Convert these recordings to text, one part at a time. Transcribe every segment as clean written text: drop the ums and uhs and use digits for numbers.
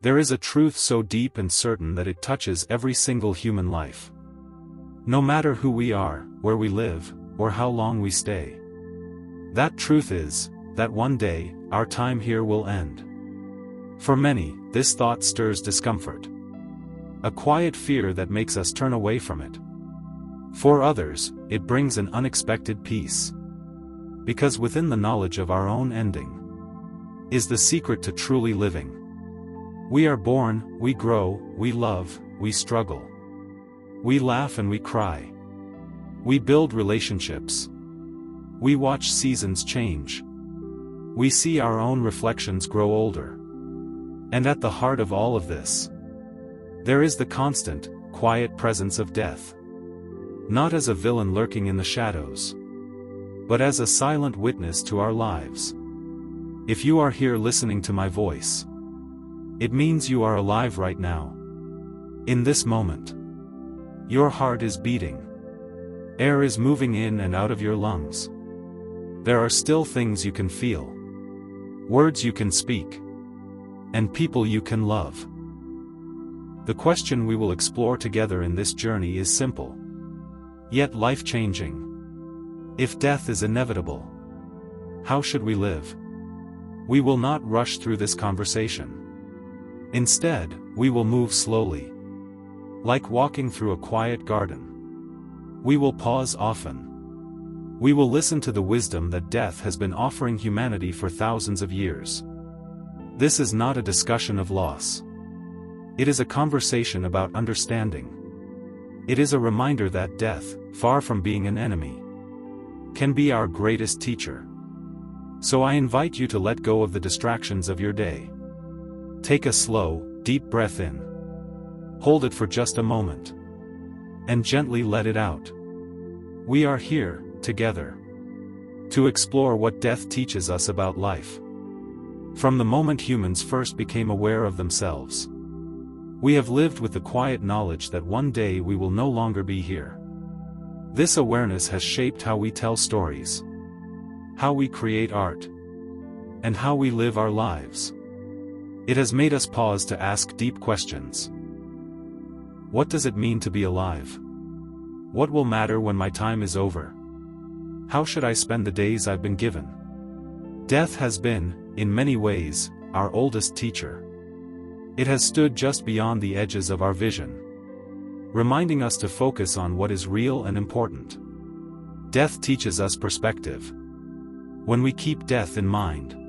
There is a truth so deep and certain that it touches every single human life. No matter who we are, where we live, or how long we stay. That truth is, that one day, our time here will end. For many, this thought stirs discomfort. A quiet fear that makes us turn away from it. For others, it brings an unexpected peace. Because within the knowledge of our own ending is the secret to truly living. We are born, we grow, we love, we struggle. We laugh and we cry. We build relationships. We watch seasons change. We see our own reflections grow older. And at the heart of all of this, there is the constant, quiet presence of death. Not as a villain lurking in the shadows, but as a silent witness to our lives. If you are here listening to my voice, it means you are alive right now. In this moment, your heart is beating. Air is moving in and out of your lungs. There are still things you can feel, words you can speak, and people you can love. The question we will explore together in this journey is simple, yet life-changing. If death is inevitable, how should we live? We will not rush through this conversation. Instead, we will move slowly. Like walking through a quiet garden. We will pause often. We will listen to the wisdom that death has been offering humanity for thousands of years. This is not a discussion of loss. It is a conversation about understanding. It is a reminder that death, far from being an enemy, can be our greatest teacher. So I invite you to let go of the distractions of your day. Take a slow, deep breath in. Hold it for just a moment. And gently let it out. We are here, together, to explore what death teaches us about life. From the moment humans first became aware of themselves, we have lived with the quiet knowledge that one day we will no longer be here. This awareness has shaped how we tell stories, how we create art, and how we live our lives. It has made us pause to ask deep questions. What does it mean to be alive? What will matter when my time is over? How should I spend the days I've been given? Death has been, in many ways, our oldest teacher. It has stood just beyond the edges of our vision, reminding us to focus on what is real and important. Death teaches us perspective. When we keep death in mind,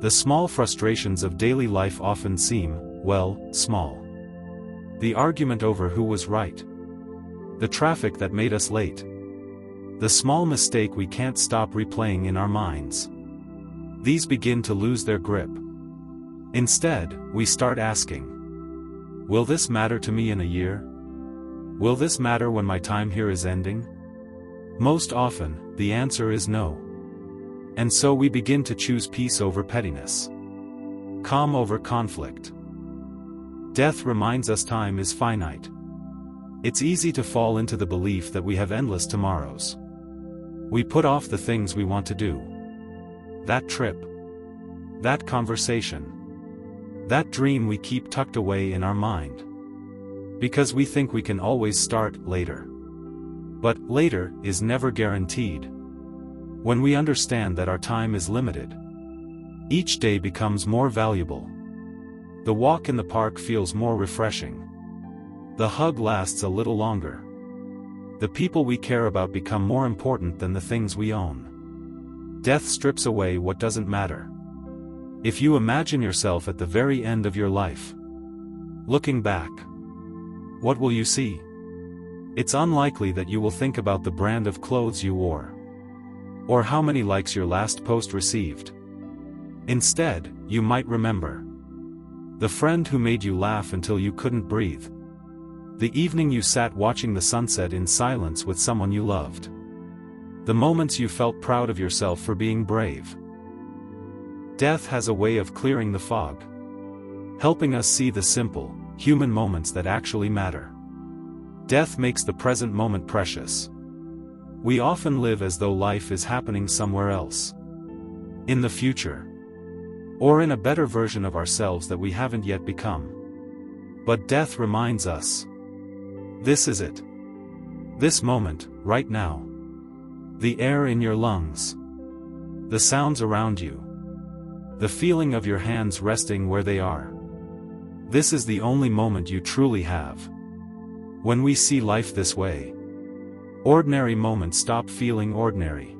the small frustrations of daily life often seem, well, small. The argument over who was right. The traffic that made us late. The small mistake we can't stop replaying in our minds. These begin to lose their grip. Instead, we start asking, will this matter to me in a year? Will this matter when my time here is ending? Most often, the answer is no. And so we begin to choose peace over pettiness. Calm over conflict. Death reminds us time is finite. It's easy to fall into the belief that we have endless tomorrows. We put off the things we want to do. That trip. That conversation. That dream we keep tucked away in our mind. Because we think we can always start later. But later is never guaranteed. When we understand that our time is limited, each day becomes more valuable. The walk in the park feels more refreshing. The hug lasts a little longer. The people we care about become more important than the things we own. Death strips away what doesn't matter. If you imagine yourself at the very end of your life, looking back, what will you see? It's unlikely that you will think about the brand of clothes you wore, or how many likes your last post received. Instead, you might remember the friend who made you laugh until you couldn't breathe. The evening you sat watching the sunset in silence with someone you loved. The moments you felt proud of yourself for being brave. Death has a way of clearing the fog, helping us see the simple, human moments that actually matter. Death makes the present moment precious. We often live as though life is happening somewhere else, in the future, or in a better version of ourselves that we haven't yet become. But death reminds us. This is it. This moment, right now. The air in your lungs. The sounds around you. The feeling of your hands resting where they are. This is the only moment you truly have. When we see life this way, ordinary moments stop feeling ordinary.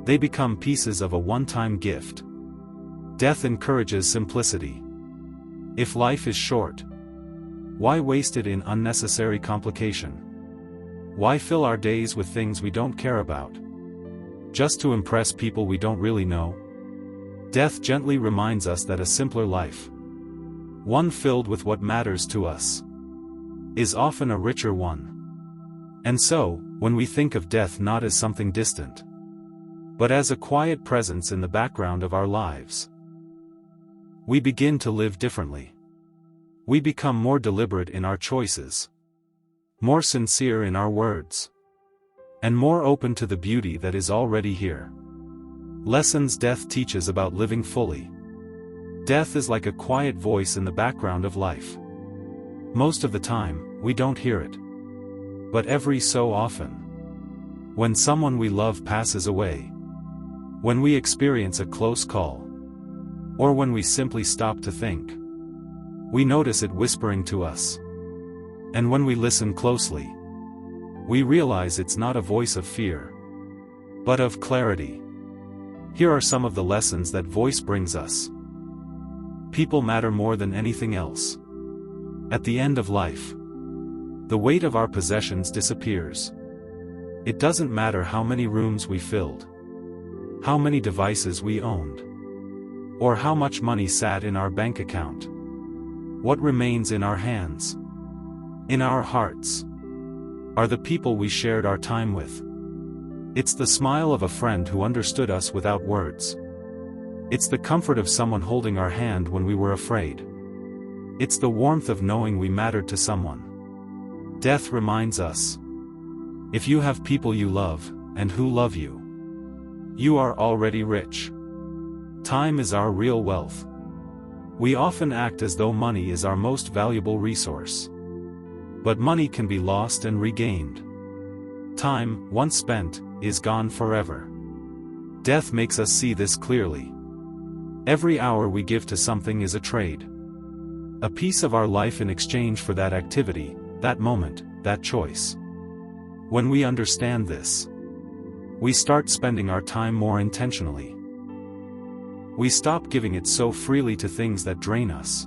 They become pieces of a one-time gift. Death encourages simplicity. If life is short, why waste it in unnecessary complication? Why fill our days with things we don't care about, just to impress people we don't really know? Death gently reminds us that a simpler life, one filled with what matters to us, is often a richer one. And so, when we think of death not as something distant, but as a quiet presence in the background of our lives, we begin to live differently. We become more deliberate in our choices, more sincere in our words, and more open to the beauty that is already here. Lessons death teaches about living fully. Death is like a quiet voice in the background of life. Most of the time, we don't hear it. But every so often, when someone we love passes away, when we experience a close call, or when we simply stop to think, we notice it whispering to us. And when we listen closely, we realize it's not a voice of fear, but of clarity. Here are some of the lessons that voice brings us. People matter more than anything else. At the end of life, the weight of our possessions disappears. It doesn't matter how many rooms we filled, how many devices we owned, or how much money sat in our bank account. What remains in our hands, in our hearts, are the people we shared our time with. It's the smile of a friend who understood us without words. It's the comfort of someone holding our hand when we were afraid. It's the warmth of knowing we mattered to someone. Death reminds us. If you have people you love, and who love you, you are already rich. Time is our real wealth. We often act as though money is our most valuable resource. But money can be lost and regained. Time, once spent, is gone forever. Death makes us see this clearly. Every hour we give to something is a trade. A piece of our life in exchange for that activity, that moment, that choice. When we understand this, we start spending our time more intentionally. We stop giving it so freely to things that drain us.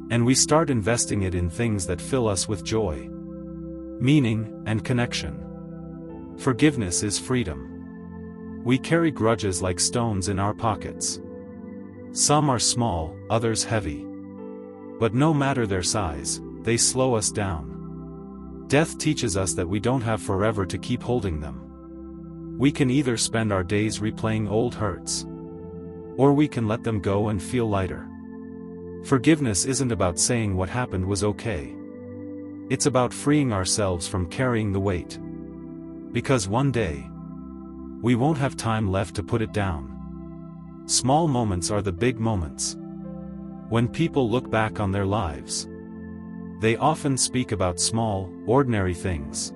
And we start investing it in things that fill us with joy, meaning, and connection. Forgiveness is freedom. We carry grudges like stones in our pockets. Some are small, others heavy. But no matter their size, they slow us down. Death teaches us that we don't have forever to keep holding them. We can either spend our days replaying old hurts, or we can let them go and feel lighter. Forgiveness isn't about saying what happened was okay. It's about freeing ourselves from carrying the weight. Because one day, we won't have time left to put it down. Small moments are the big moments. When people look back on their lives, they often speak about small, ordinary things.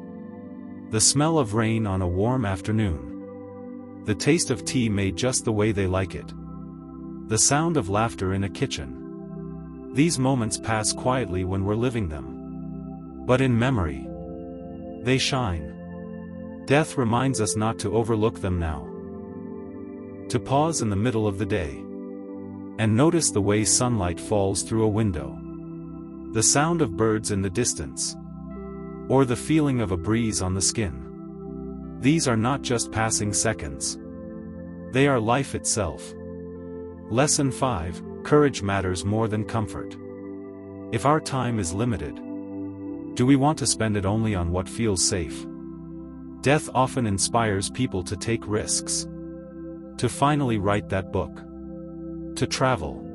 The smell of rain on a warm afternoon. The taste of tea made just the way they like it. The sound of laughter in a kitchen. These moments pass quietly when we're living them. But in memory, they shine. Death reminds us not to overlook them now. To pause in the middle of the day and notice the way sunlight falls through a window. The sound of birds in the distance, or the feeling of a breeze on the skin. These are not just passing seconds. They are life itself. Lesson 5: Courage matters more than comfort. If our time is limited, do we want to spend it only on what feels safe? Death often inspires people to take risks. To finally write that book. To travel.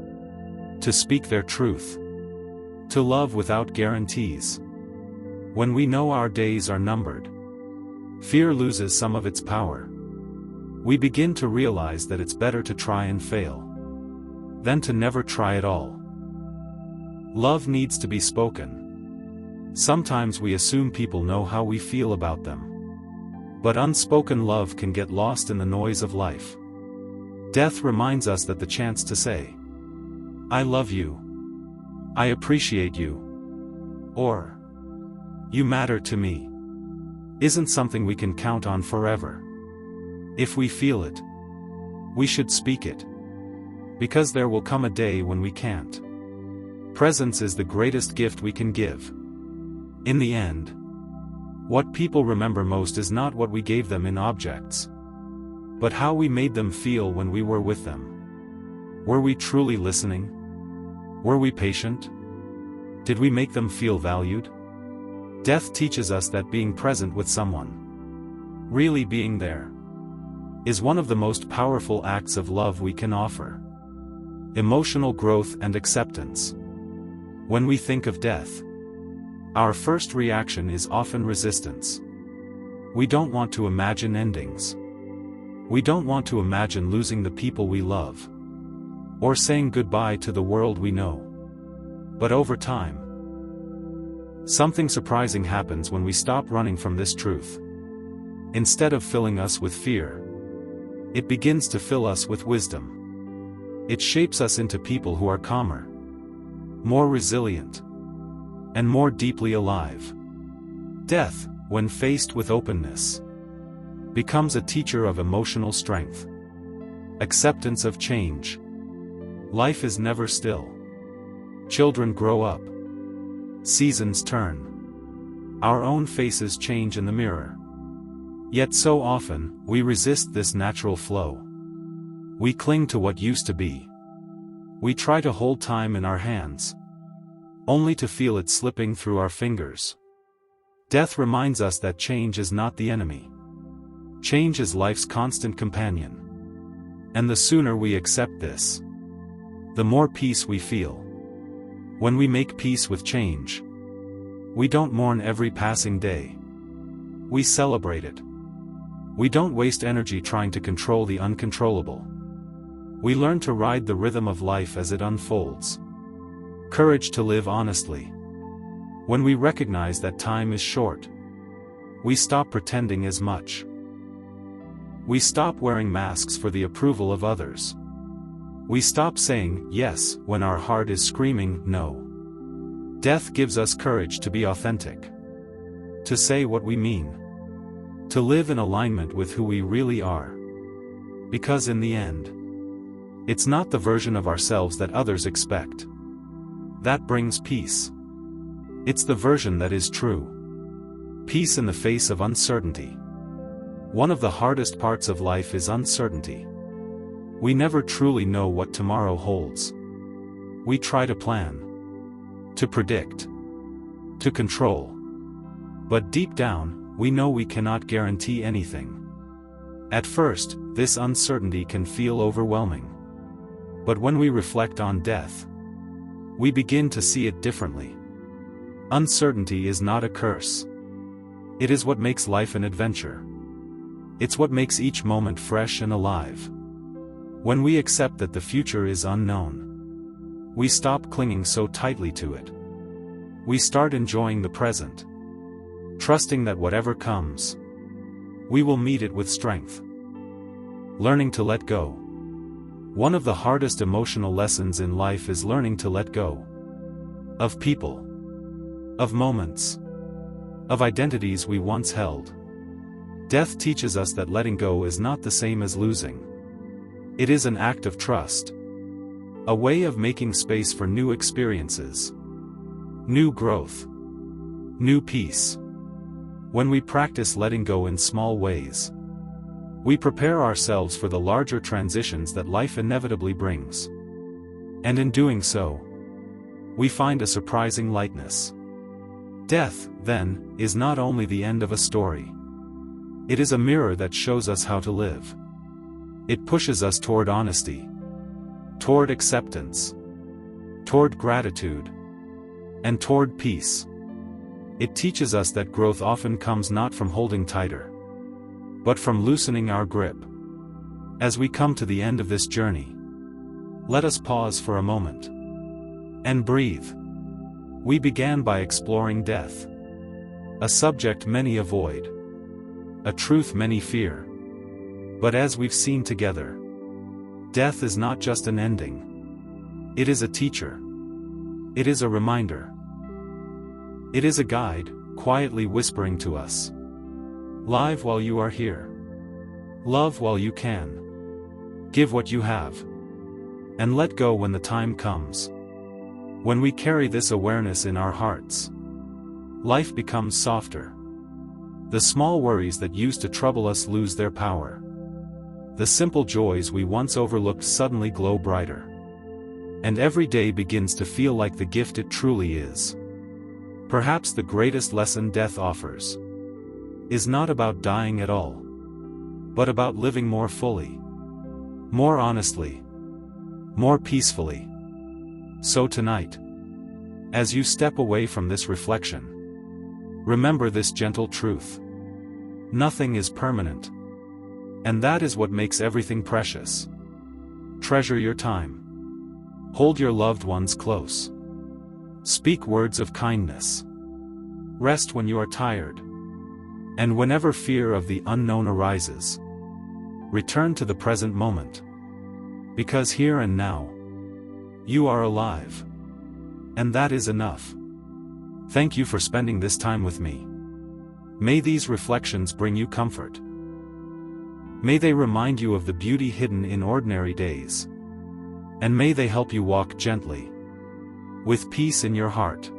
To speak their truth. To love without guarantees. When we know our days are numbered, fear loses some of its power. We begin to realize that it's better to try and fail, than to never try at all. Love needs to be spoken. Sometimes we assume people know how we feel about them. But unspoken love can get lost in the noise of life. Death reminds us that the chance to say, "I love you," "I appreciate you," or "You matter to me," isn't something we can count on forever. If we feel it, we should speak it. Because there will come a day when we can't. Presence is the greatest gift we can give. In the end, what people remember most is not what we gave them in objects, but how we made them feel when we were with them. Were we truly listening? Were we patient? Did we make them feel valued? Death teaches us that being present with someone, really being there, is one of the most powerful acts of love we can offer. Emotional growth and acceptance. When we think of death, our first reaction is often resistance. We don't want to imagine endings. We don't want to imagine losing the people we love, or saying goodbye to the world we know. But over time, something surprising happens when we stop running from this truth. Instead of filling us with fear, it begins to fill us with wisdom. It shapes us into people who are calmer, more resilient, and more deeply alive. Death, when faced with openness, becomes a teacher of emotional strength, acceptance of change. Life is never still. Children grow up. Seasons turn. Our own faces change in the mirror. Yet so often, we resist this natural flow. We cling to what used to be. We try to hold time in our hands, only to feel it slipping through our fingers. Death reminds us that change is not the enemy. Change is life's constant companion. And the sooner we accept this, the more peace we feel. When we make peace with change, we don't mourn every passing day. We celebrate it. We don't waste energy trying to control the uncontrollable. We learn to ride the rhythm of life as it unfolds. Courage to live honestly. When we recognize that time is short, we stop pretending as much. We stop wearing masks for the approval of others. We stop saying yes when our heart is screaming no. Death gives us courage to be authentic, to say what we mean, to live in alignment with who we really are. Because in the end, it's not the version of ourselves that others expect that brings peace. It's the version that is true. Peace in the face of uncertainty. One of the hardest parts of life is uncertainty. We never truly know what tomorrow holds. We try to plan, to predict, to control. But deep down, we know we cannot guarantee anything. At first, this uncertainty can feel overwhelming. But when we reflect on death, we begin to see it differently. Uncertainty is not a curse. It is what makes life an adventure. It's what makes each moment fresh and alive. When we accept that the future is unknown, we stop clinging so tightly to it. We start enjoying the present, trusting that whatever comes, we will meet it with strength. Learning to let go. One of the hardest emotional lessons in life is learning to let go. Of people. Of moments. Of identities we once held. Death teaches us that letting go is not the same as losing. It is an act of trust. A way of making space for new experiences. New growth. New peace. When we practice letting go in small ways, we prepare ourselves for the larger transitions that life inevitably brings. And in doing so, we find a surprising lightness. Death, then, is not only the end of a story. It is a mirror that shows us how to live. It pushes us toward honesty, toward acceptance, toward gratitude, and toward peace. It teaches us that growth often comes not from holding tighter, but from loosening our grip. As we come to the end of this journey, Let us pause for a moment. And breathe. We began by exploring death. A subject many avoid. A truth many fear. But as we've seen together, death is not just an ending. It is a teacher. It is a reminder. It is a guide, quietly whispering to us. Live while you are here. Love while you can. Give what you have. And let go when the time comes. When we carry this awareness in our hearts, life becomes softer. The small worries that used to trouble us lose their power. The simple joys we once overlooked suddenly glow brighter. And every day begins to feel like the gift it truly is. Perhaps the greatest lesson death offers is not about dying at all, but about living more fully, more honestly, more peacefully. So tonight, as you step away from this reflection, remember this gentle truth. Nothing is permanent. And that is what makes everything precious. Treasure your time. Hold your loved ones close. Speak words of kindness. Rest when you are tired. And whenever fear of the unknown arises, return to the present moment. Because here and now, you are alive. And that is enough. Thank you for spending this time with me. May these reflections bring you comfort. May they remind you of the beauty hidden in ordinary days. And may they help you walk gently, with peace in your heart.